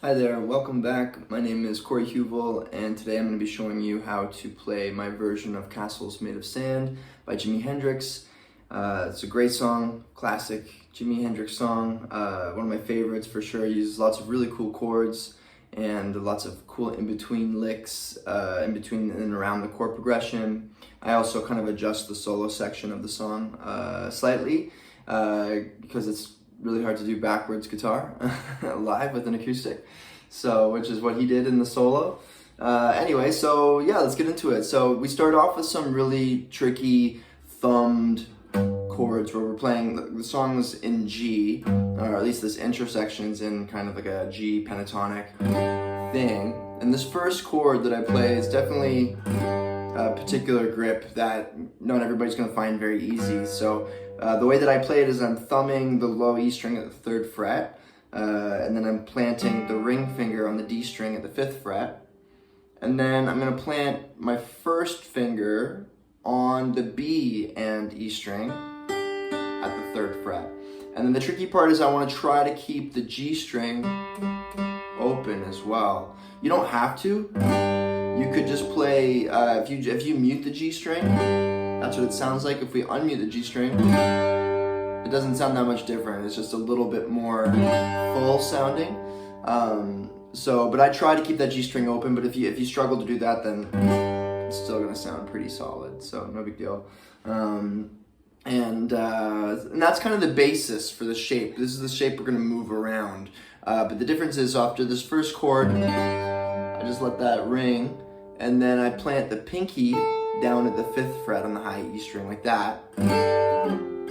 Hi there, welcome back. My name is Heuvel, and today I'm going to be showing you how to play my version of Castles Made of Sand by Jimi Hendrix. It's a great song, classic Jimi Hendrix song, one of my favorites for sure. It uses lots of really cool chords and lots of cool in-between licks, in between and around the chord progression. I also kind of adjust the solo section of the song slightly because it's really hard to do backwards guitar live with an acoustic, so which is what he did in the solo. Anyway, so yeah, let's get into it. So we start off with some really tricky thumbed chords where we're playing, the song's in G, or at least this intersection's in kind of like a G pentatonic thing. And this first chord that I play is definitely a particular grip that not everybody's going to find very easy. So the way that I play it is I'm thumbing the low E string at the 3rd fret, and then I'm planting the ring finger on the D string at the 5th fret, and then I'm going to plant my first finger on the B and E string at the 3rd fret. And then the tricky part is I want to try to keep the G string open as well. You don't have to. You could just play, if you mute the G string, that's what it sounds like. If we unmute the G string, it doesn't sound that much different. It's just a little bit more full sounding. But I try to keep that G string open, but if you struggle to do that, then it's still gonna sound pretty solid, so no big deal. And that's kind of the basis for the shape. This is the shape we're gonna move around. But the difference is after this first chord, I just let that ring, and then I plant the pinky down at the 5th fret on the high E string like that. And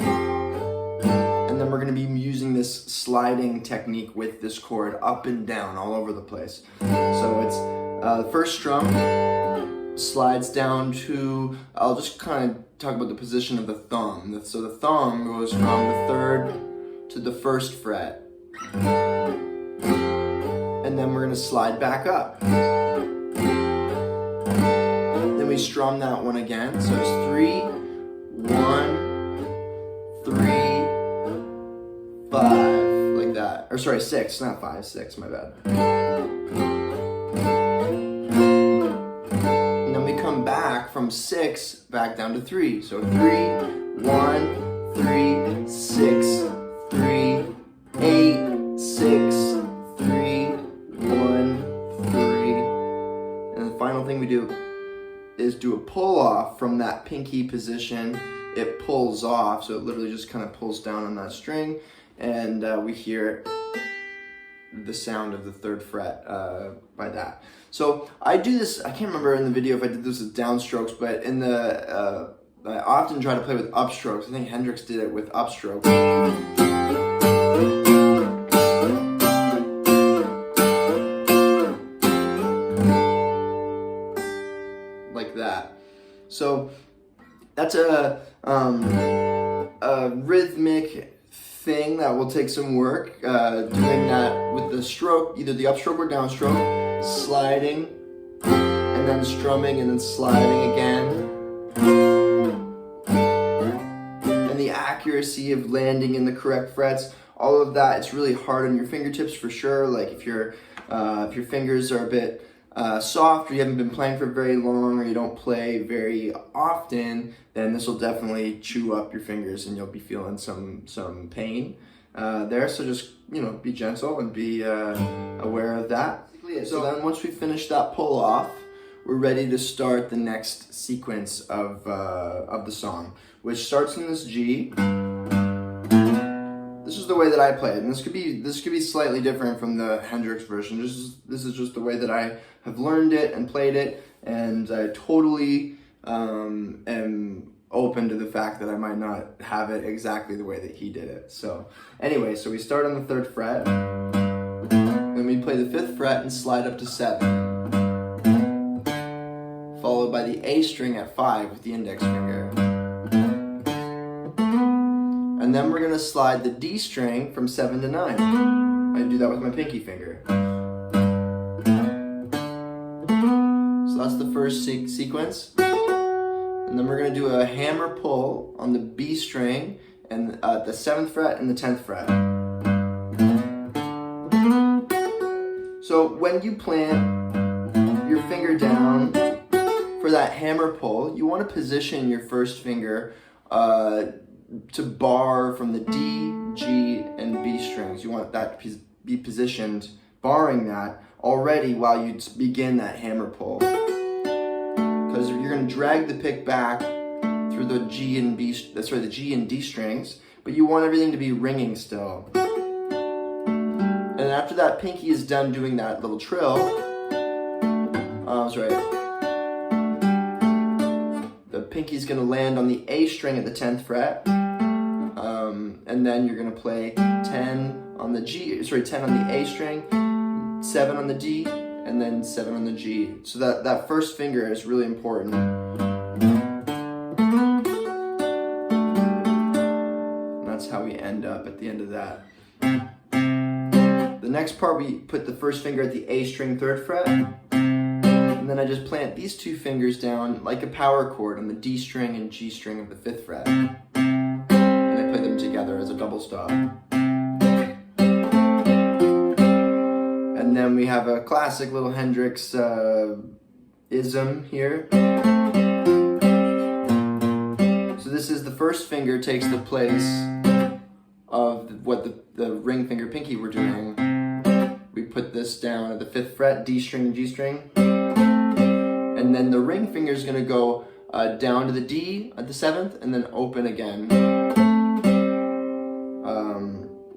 then we're going to be using this sliding technique with this chord up and down all over the place. So it's the first strum slides down to, I'll just kind of talk about the position of the thumb. So the thumb goes from the 3rd to the 1st fret. And then we're going to slide back up. Then we strum that one again. So it's 3, 1, 3, 5, like that. Or sorry, 6, not 5, 6, my bad. And then we come back from 6 back down to 3. So 3, 1, 3, 6, 3, 8, 6, 3, 1, 3. And the final thing we do is do a pull off from that pinky position. It pulls off, so it literally just kind of pulls down on that string, and we hear the sound of the 3rd fret by that. So I do this, I can't remember in the video if I did this with downstrokes, but in the, I often try to play with upstrokes. I think Hendrix did it with upstrokes. Like that. So that's a rhythmic thing that will take some work, doing that with the stroke, either the upstroke or downstroke, sliding, and then strumming, and then sliding again. And the accuracy of landing in the correct frets, all of that, it's really hard on your fingertips for sure. Like if your fingers are a bit soft, or you haven't been playing for very long, or you don't play very often, then this will definitely chew up your fingers and you'll be feeling some pain there. So just, be gentle and be aware of that. So then once we finish that pull off, we're ready to start the next sequence of the song, which starts in this G. This is the way that I play it, and this could be slightly different from the Hendrix version. This is just the way that I have learned it and played it, and I totally am open to the fact that I might not have it exactly the way that he did it. So anyway, so we start on the 3rd fret, then we play the 5th fret and slide up to 7, followed by the A string at 5 with the index finger. And then we're going to slide the D string from 7 to 9. I do that with my pinky finger. So that's the first sequence. And then we're going to do a hammer pull on the B string and the 7th fret and the 10th fret. So when you plant your finger down for that hammer pull, you want to position your first finger to bar from the D, G, and B strings. You want that to be positioned, barring that already while you begin that hammer pull. Because you're going to drag the pick back through the G and D strings, but you want everything to be ringing still. And after that pinky is done doing that little trill, the pinky's going to land on the A string at the 10th fret, and then you're going to play 10 on the A string, 7 on the D, and then 7 on the G. So that first finger is really important. And that's how we end up at the end of that. The next part, we put the first finger at the A string 3rd fret, and then I just plant these 2 fingers down like a power chord on the D string and G string of the 5th fret. And I play them together as a double stop. And then we have a classic little Hendrix ism here. So this is the first finger takes the place of what the ring finger pinky we're doing. We put this down at the 5th fret, D string and G string. And then the ring finger is going to go down to the D at the 7th and then open again.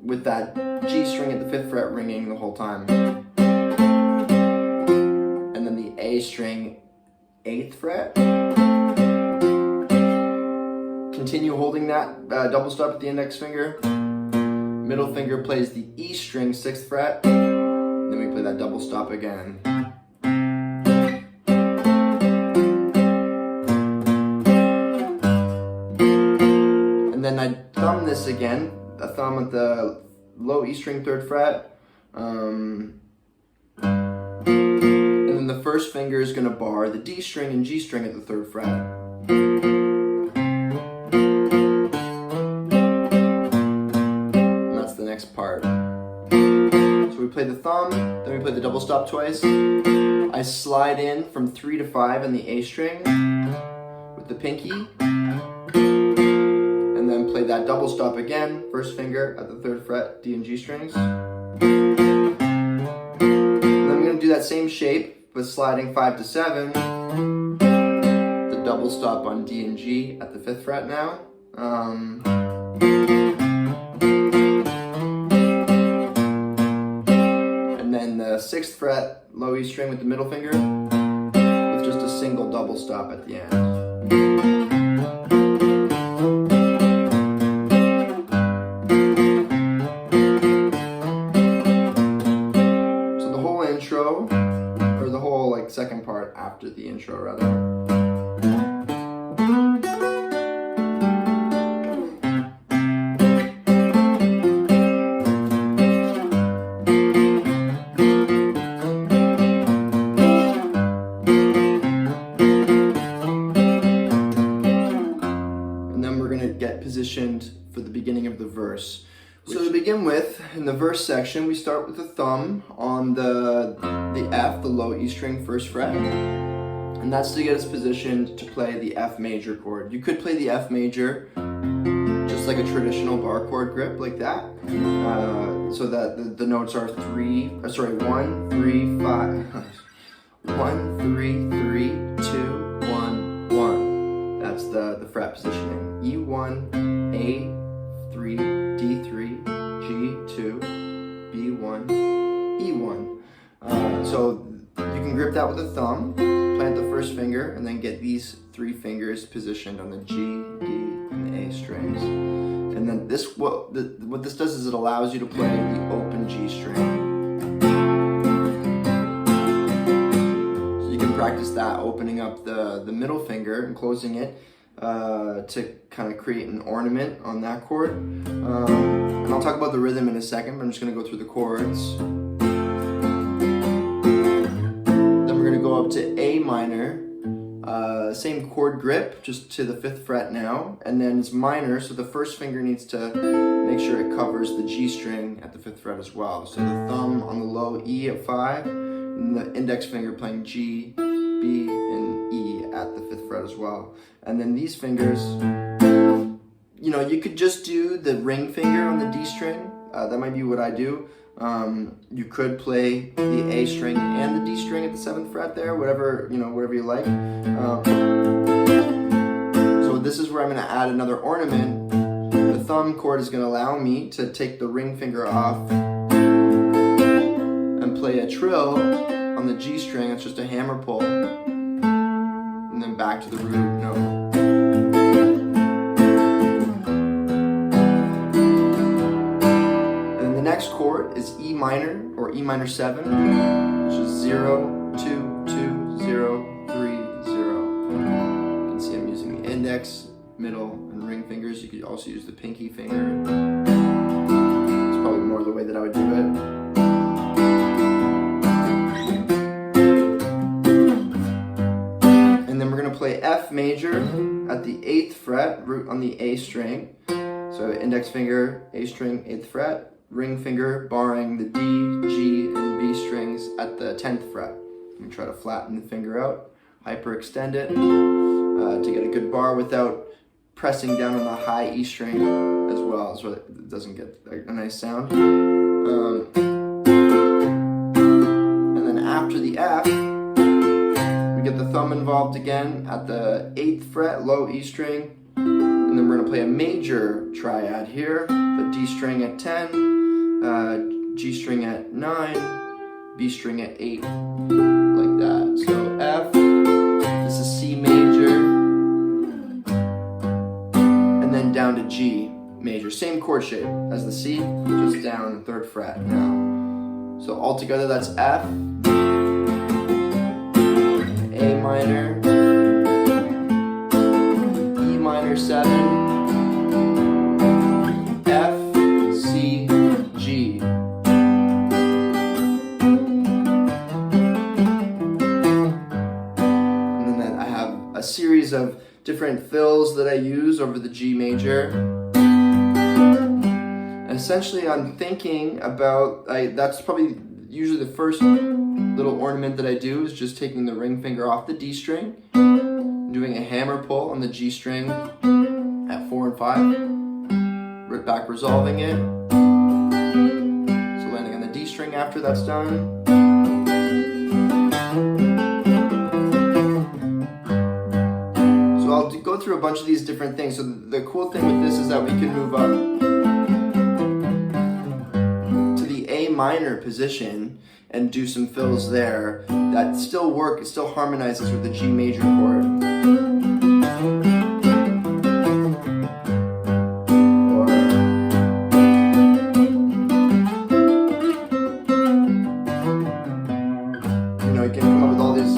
With that G string at the 5th fret ringing the whole time. And then the A string 8th fret. Continue holding that double stop at the index finger. Middle finger plays the E string 6th fret. Then we play that double stop again. And then I thumb this again. A thumb at the low E string 3rd fret. And then the first finger is going to bar the D string and G string at the 3rd fret. And that's the next part. So we play the thumb, then we play the double stop twice. I slide in from 3 to 5 in the A string with the pinky. And then play that double stop again, first finger at the 3rd fret, D and G strings. And then I'm going to do that same shape, but sliding 5 to 7. The double stop on D and G at the 5th fret now. And then the 6th fret, low E string with the middle finger, with just a single double stop at the end. Or the whole second part after the intro rather. And then we're going to get positioned for the beginning of the verse. So to begin with, in the verse section, we start with the thumb on the F, the low E string 1st fret. And that's to get us positioned to play the F major chord. You could play the F major just like a traditional bar chord grip like that. So that the notes are 1, 3, 5. 1, 3, 3, 2, 1, 1. That's the fret positioning. E1, A3, D3, G2, B1, E1. So you can grip that with a thumb, plant the first finger, and then get these 3 fingers positioned on the G, D, and the A strings. And then what this does is it allows you to play the open G string. So you can practice that, opening up the middle finger and closing it to kind of create an ornament on that chord. And I'll talk about the rhythm in a second, but I'm just going to go through the chords. Then we're going to go up to A minor, same chord grip, just to the 5th fret now, and then it's minor, so the first finger needs to make sure it covers the G string at the 5th fret as well. So the thumb on the low E at 5, and the index finger playing G, B, and E at the 5th fret as well. And then these fingers, you know, you could just do the ring finger on the D string. That might be what I do. You could play the A string and the D string at the 7th fret there, whatever you like. So this is where I'm going to add another ornament. The thumb chord is going to allow me to take the ring finger off and play a trill on the G string. It's just a hammer pull, and then back to the root note. Chord is E minor or E minor 7, which is 0, 2, 2, 0, 3, 0. You can see I'm using the index, middle, and ring fingers. You could also use the pinky finger. It's probably more the way that I would do it. And then we're going to play F major at the 8th fret, root on the A string. So index finger, A string, 8th fret. Ring finger barring the D, G, and B strings at the 10th fret. Let me try to flatten the finger out, hyperextend it to get a good bar without pressing down on the high E string as well, so it doesn't get a nice sound. And then after the F, we get the thumb involved again at the 8th fret, low E string. And then we're going to play a major triad here, the D string at 10, G string at 9, B string at 8, like that. So F, this is C major, and then down to G major. Same chord shape as the C, just down 3rd fret now. So altogether that's F, A minor, E minor 7, F, C, G. And then I have a series of different fills that I use over the G major. And essentially I'm thinking about, that's probably usually the first little ornament that I do is just taking the ring finger off the D string, doing a hammer pull on the G string at 4 and 5, right back resolving it, so landing on the D string after that's done. So I'll go through a bunch of these different things. So the cool thing with this is that we can move up to the A minor position and do some fills there that still work, it still harmonizes with the G major chord. Or, you know, you can come up with all these.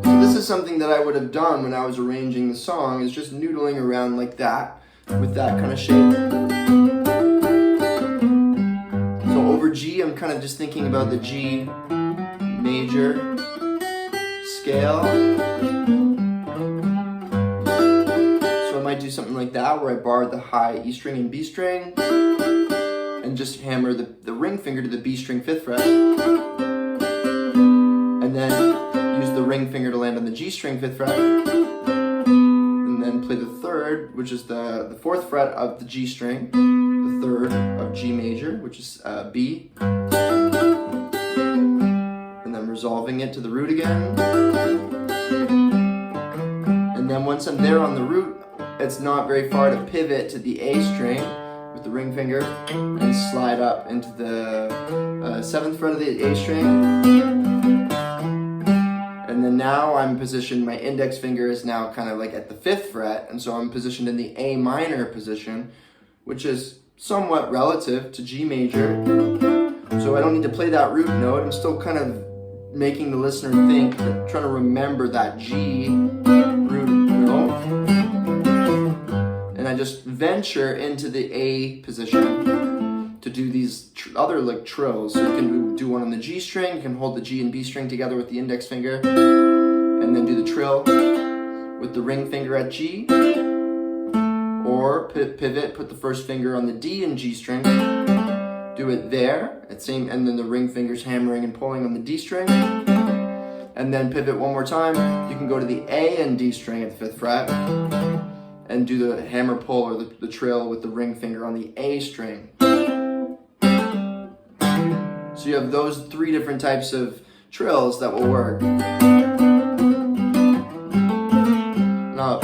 So this is something that I would have done when I was arranging the song, is just noodling around like that, with that kind of shape. G, I'm kind of just thinking about the G major scale. So I might do something like that where I bar the high E string and B string and just hammer the ring finger to the B string 5th fret. And then use the ring finger to land on the G string 5th fret. And then play the 3rd, which is the 4th fret of the G string. 3rd of G major, which is B, and then resolving it to the root again. And then once I'm there on the root, it's not very far to pivot to the A string with the ring finger and slide up into the 7th fret of the A string. And then now I'm positioned, my index finger is now kind of like at the 5th fret, and so I'm positioned in the A minor position, which is somewhat relative to G major. So I don't need to play that root note. I'm still kind of making the listener think, trying to remember that G root note. And I just venture into the A position to do these other like trills. So you can do one on the G string, you can hold the G and B string together with the index finger, and then do the trill with the ring finger at G, or pivot, put the first finger on the D and G string, do it there, and then the ring finger's hammering and pulling on the D string, and then pivot one more time. You can go to the A and D string at the 5th fret, and do the hammer pull or the trill with the ring finger on the A string. So you have those 3 different types of trills that will work. Now,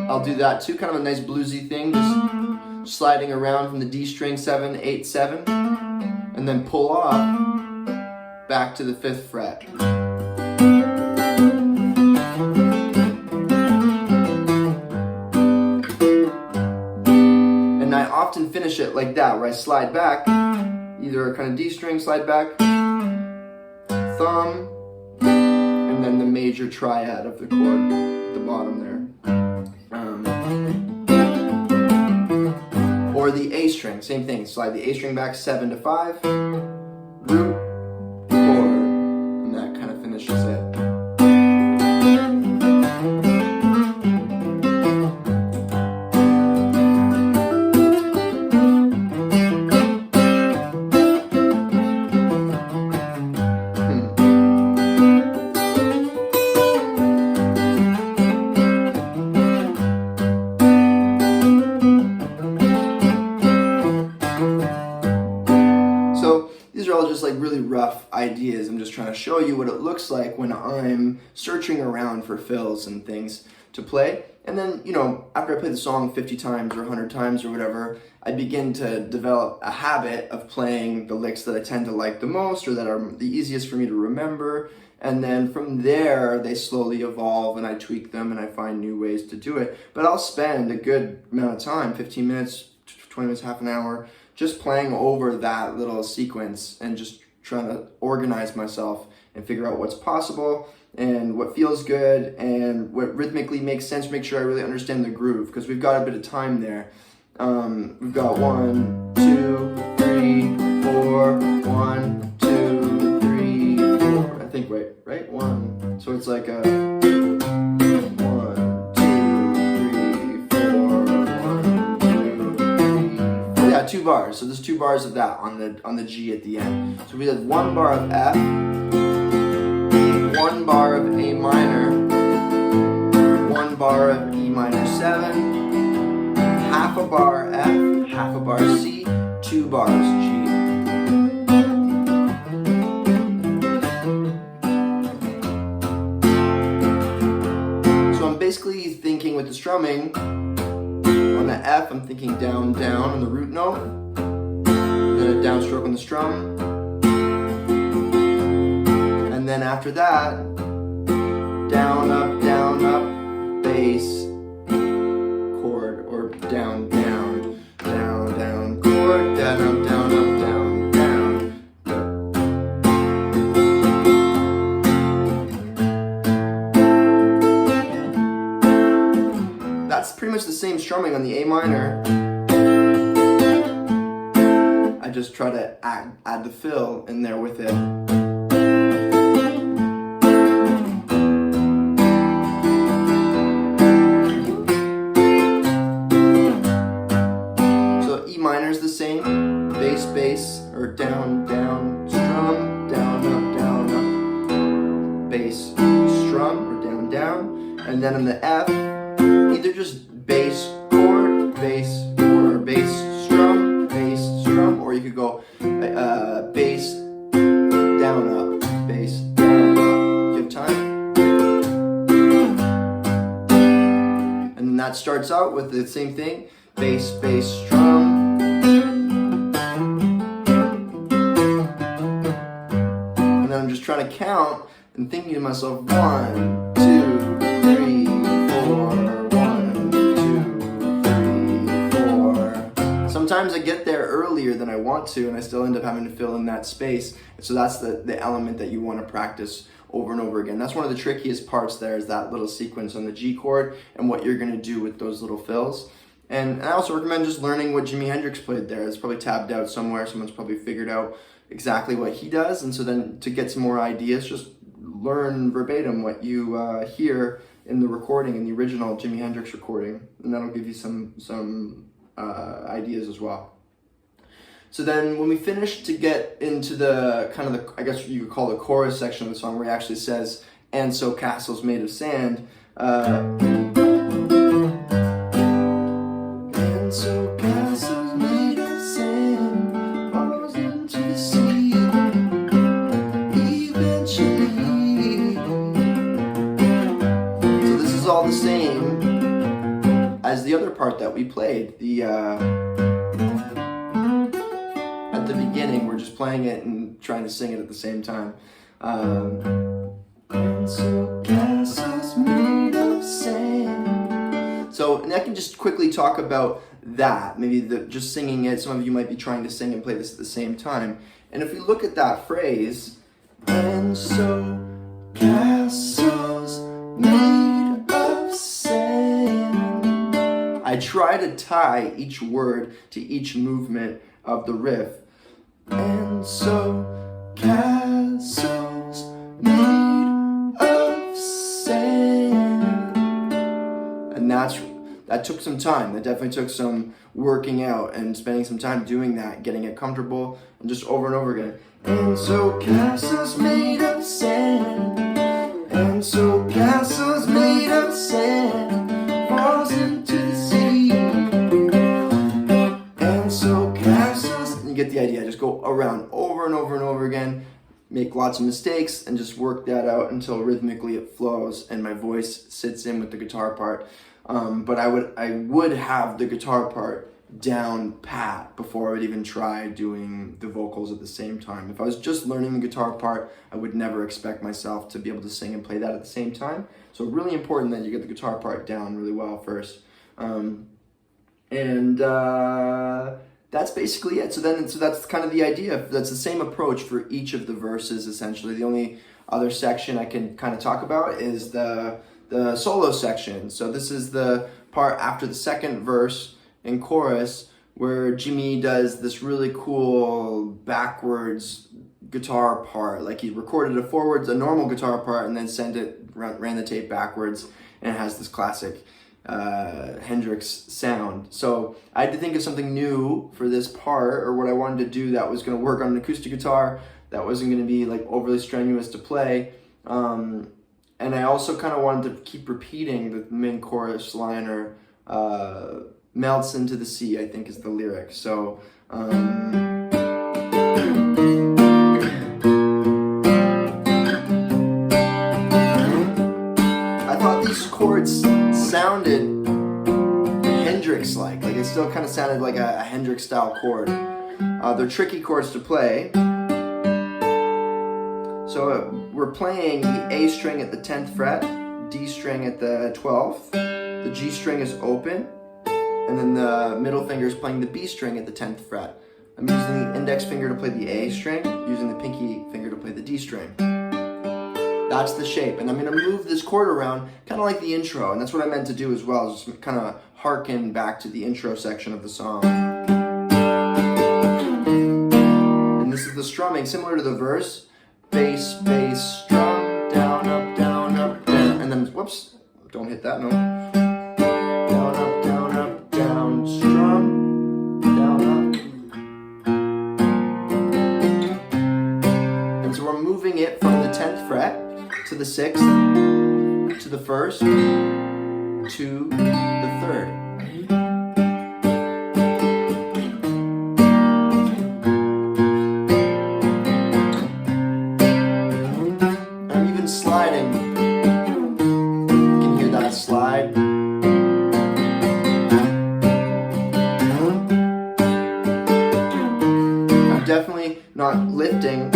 I'll do that too, kind of a nice bluesy thing, just sliding around from the D string 7, 8, 7, and then pull off back to the 5th fret. And I often finish it like that, where I slide back, either a kind of D string, slide back, thumb, and then the major triad of the chord at the bottom there. Or the A string, same thing, slide the A string back 7 to 5, root, chord, and that kind of finishes it. These are all just like really rough ideas. I'm just trying to show you what it looks like when I'm searching around for fills and things to play. And then, you know, after I play the song 50 times or 100 times or whatever, I begin to develop a habit of playing the licks that I tend to like the most or that are the easiest for me to remember. And then from there, they slowly evolve and I tweak them and I find new ways to do it. But I'll spend a good amount of time, 15 minutes, 20 minutes, half an hour, just playing over that little sequence and just trying to organize myself and figure out what's possible and what feels good and what rhythmically makes sense, make sure I really understand the groove, because we've got a bit of time there. We've got 1, 2, 3, 4, 1, 2, 3, 4. I think, right? 1. So it's like a 1, 2, 3, 4, 1, 2, 3, 4. Yeah, 2 bars. So there's 2 bars of that on the G at the end. So we have 1 bar of F, 1 bar of A minor, 1 bar of E minor 7, half a bar F, half a bar C, 2 bars G. So I'm basically thinking with the strumming, on the F I'm thinking down, down on the root note, then a downstroke on the strum, and then after that, down, up, bass, chord, or down, down, down, down, chord, down, up, down, down. That's pretty much the same strumming on the A minor. I just try to add the fill in there with it. Is the same, bass, bass, or down, down, strum, down, up, bass, strum, or down, down, and then on the F, either just bass, chord, or bass, strum, or you could go bass, down, up, bass, down, up. You have time? And then that starts out with the same thing, bass, bass, strum, trying to count and thinking to myself, 1, 2, 3, 4, 1, 2, 3, 4. Sometimes I get there earlier than I want to, and I still end up having to fill in that space. So that's the element that you want to practice over and over again. That's one of the trickiest parts there, is that little sequence on the G chord and what you're going to do with those little fills. And I also recommend just learning what Jimi Hendrix played there. It's probably tabbed out somewhere. Someone's probably figured out exactly what he does, and so then to get some more ideas, just learn verbatim what you hear in the recording, in the original Jimi Hendrix recording, and that'll give you some ideas as well. So then when we finish to get into the kind of the, I guess you could call the chorus section of the song, where he actually says, "And so castles made of sand," and so castles made of sand falls into the sea eventually. So this is all the same as the other part that we played. The at the beginning, we're just playing it and trying to sing it at the same time. And so castles made of sand. So, and I can just quickly talk about that. Maybe just singing it. Some of you might be trying to sing and play this at the same time. And if we look at that phrase, and so castles made of sand, I try to tie each word to each movement of the riff. And so castles made of sand. And that took some time. That definitely took some working out and spending some time doing that, getting it comfortable, and just over and over again. And so castles made of sand. And so castles made of sand falls into the sea. And so castles, and you get the idea. Just go around over and over and over again, make lots of mistakes, and just work that out until rhythmically it flows and my voice sits in with the guitar part. But I would have the guitar part down pat before I would even try doing the vocals at the same time. If I was just learning the guitar part, I would never expect myself to be able to sing and play that at the same time. So really important that you get the guitar part down really well first. That's basically it. So that's kind of the idea. That's the same approach for each of the verses, essentially. The only other section I can kind of talk about is the solo section. So this is the part after the second verse and chorus where Jimmy does this really cool backwards guitar part. Like he recorded a normal guitar part, and then ran the tape backwards, and it has this classic Hendrix sound. So I had to think of something new for this part, or what I wanted to do that was going to work on an acoustic guitar, that wasn't going to be like overly strenuous to play. And I also kind of wanted to keep repeating the main chorus line, or melts into the sea, I think is the lyric. So I thought these chords sounded Hendrix-like. Like it still kind of sounded like a Hendrix-style chord. They're tricky chords to play. So we're playing the A string at the 10th fret, D string at the 12th, the G string is open, and then the middle finger is playing the B string at the 10th fret. I'm using the index finger to play the A string, using the pinky finger to play the D string. That's the shape, and I'm going to move this chord around kind of like the intro, and that's what I meant to do as well, just kind of harken back to the intro section of the song. And this is the strumming, similar to the verse. Bass, bass, strum, down, up, down, and then, whoops, don't hit that note. Down, up, down, strum, down, up. And so we're moving it from the 10th fret to the 6th, to the 1st, to the 3rd. Sliding, you can hear that slide. I'm definitely not lifting.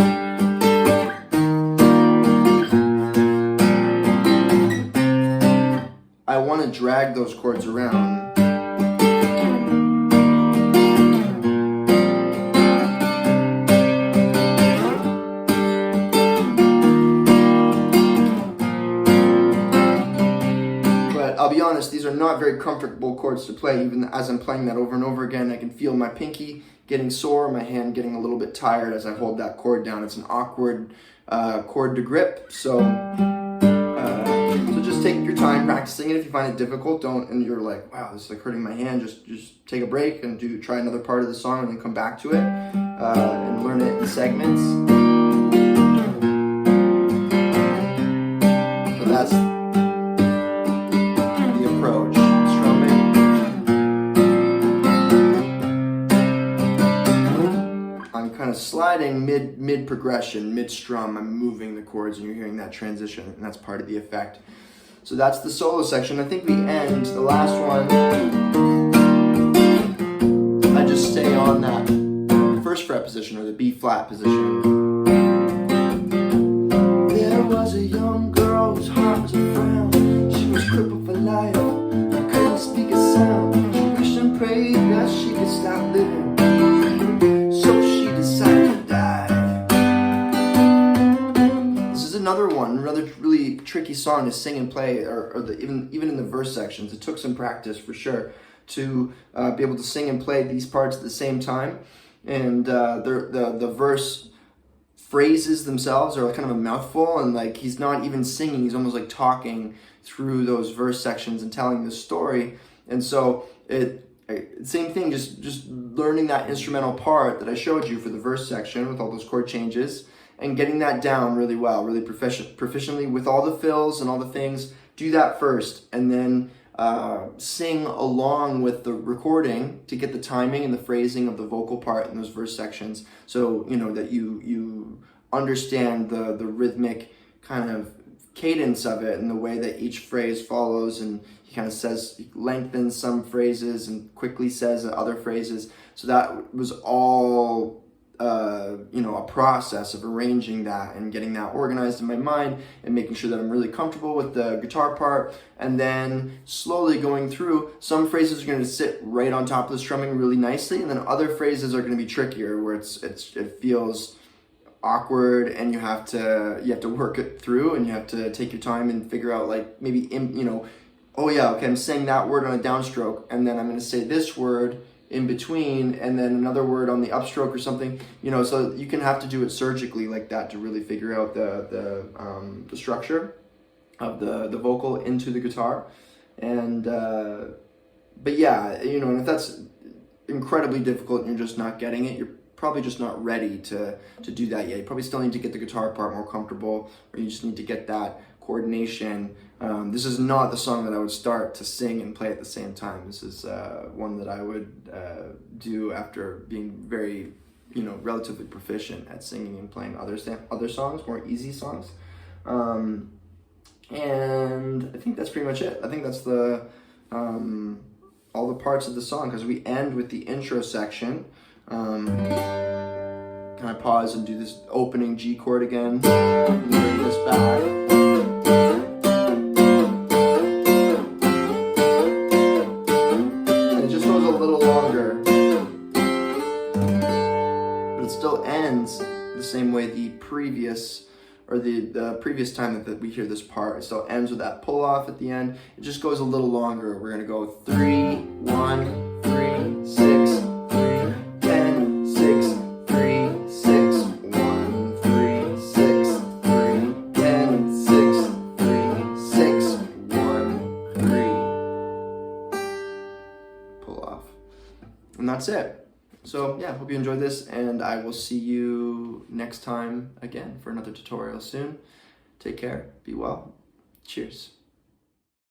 I want to drag those chords around. I'll be honest, these are not very comfortable chords to play. Even as I'm playing that over and over again, I can feel my pinky getting sore, my hand getting a little bit tired as I hold that chord down. It's an awkward chord to grip, so just just take your time practicing it. If you find it difficult, and you're like, wow, this is like hurting my hand, just take a break and try another part of the song and then come back to it and learn it in segments. So that's the approach. Strumming. I'm kind of sliding mid progression, mid strum. I'm moving the chords, and you're hearing that transition, and that's part of the effect. So that's the solo section. I think we end the last one. I just stay on that first fret position, or the B flat position. There was a young girl whose heart was a frown. She was crippled for life, couldn't speak a sound. She wished and prayed that she could stop living, so she decided to die. This is another really tricky song to sing and play, even in the verse sections. It took some practice for sure to be able to sing and play these parts at the same time. And the verse phrases themselves are kind of a mouthful, and like he's not even singing, he's almost like talking through those verse sections and telling the story. And so same thing, just learning that instrumental part that I showed you for the verse section with all those chord changes, and getting that down really well, really proficiently with all the fills and all the things. Do that first, and then sing along with the recording to get the timing and the phrasing of the vocal part in those verse sections, so you know that you understand the rhythmic kind of cadence of it and the way that each phrase follows, and he kind of lengthens some phrases and quickly says other phrases. So that was all a process of arranging that and getting that organized in my mind and making sure that I'm really comfortable with the guitar part, and then slowly going through. Some phrases are going to sit right on top of the strumming really nicely, and then other phrases are going to be trickier where it feels awkward, and you have to work it through, and you have to take your time and figure out, like, maybe oh yeah, okay, I'm saying that word on a downstroke, and then I'm going to say this word in between, and then another word on the upstroke or something, so you can have to do it surgically like that to really figure out the structure of the vocal into the guitar. And but yeah, and if that's incredibly difficult and you're just not getting it, you're probably just not ready to do that yet. You probably still need to get the guitar part more comfortable, or you just need to get that coordination. This is not the song that I would start to sing and play at the same time. This is one that I would do after being very, relatively proficient at singing and playing other songs, more easy songs. And I think that's pretty much it. I think that's all the parts of the song, because we end with the intro section. Can I pause and do this opening G chord again? Bring this back. And it just goes a little longer, but it still ends the same way the previous time that we hear this part. It still ends with that pull off at the end. It just goes a little longer. We're gonna go 3, 1, 3, 6. 3. And that's it. So yeah, hope you enjoyed this, and I will see you next time again for another tutorial soon. Take care, be well, cheers.